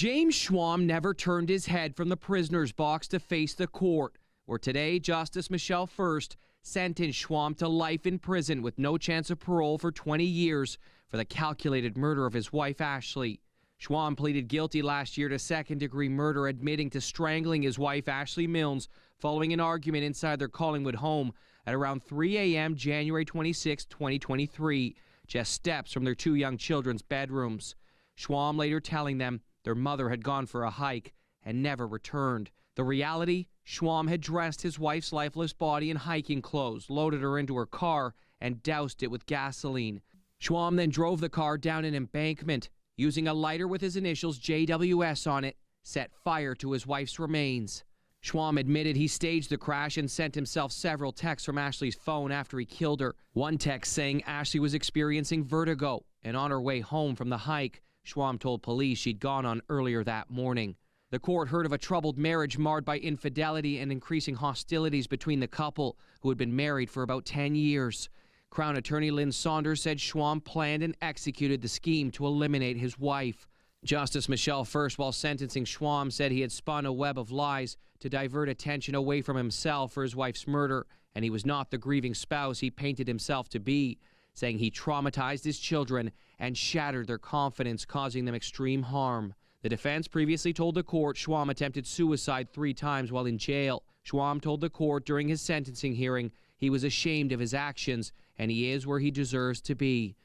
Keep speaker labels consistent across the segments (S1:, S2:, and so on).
S1: James Schwalm never turned his head from the prisoner's box to face the court, where today Justice Michelle First sentenced Schwalm to life in prison with no chance of parole for 20 years for the calculated murder of his wife, Ashley. Schwalm pleaded guilty last year to second-degree murder, admitting to strangling his wife, Ashley Milnes, following an argument inside their Collingwood home at around 3 a.m. January 26, 2023, just steps from their two young children's bedrooms. Schwalm later telling them their mother had gone for a hike and never returned. The reality? Schwalm had dressed his wife's lifeless body in hiking clothes, loaded her into her car, and doused it with gasoline. Schwalm then drove the car down an embankment, using a lighter with his initials JWS on it, set fire to his wife's remains. Schwalm admitted he staged the crash and sent himself several texts from Ashley's phone after he killed her. One text saying Ashley was experiencing vertigo, and on her way home from the hike, Schwalm told police she'd gone on earlier that morning. The court heard of a troubled marriage marred by infidelity and increasing hostilities between the couple, who had been married for about 10 years. Crown Attorney Lynn Saunders said Schwalm planned and executed the scheme to eliminate his wife. Justice Michelle First, while sentencing Schwalm, said he had spun a web of lies to divert attention away from himself for his wife's murder, and he was not the grieving spouse he painted himself to be, saying he traumatized his children and shattered their confidence, causing them extreme harm. The defense previously told the court Schwalm attempted suicide 3 times while in jail. Schwalm told the court during his sentencing hearing he was ashamed of his actions and he is where he deserves to be.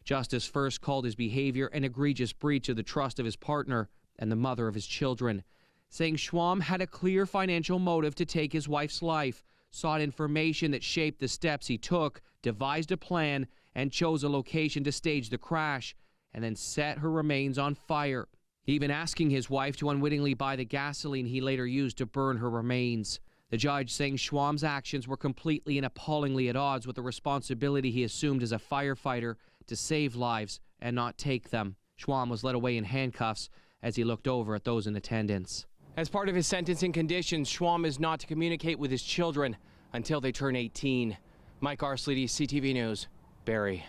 S1: Justice First called his behavior an egregious breach of the trust of his partner and the mother of his children, saying Schwalm had a clear financial motive to take his wife's life, sought information that shaped the steps he took, devised a plan, and chose a location to stage the crash, and then set her remains on fire, even asking his wife to unwittingly buy the gasoline he later used to burn her remains. The judge saying Schwalm's actions were completely and appallingly at odds with the responsibility he assumed as a firefighter to save lives and not take them. Schwalm was led away in handcuffs as he looked over at those in attendance. As part of his sentencing conditions, Schwalm is not to communicate with his children until they turn 18. Mike Arsledy, CTV News, Barrie.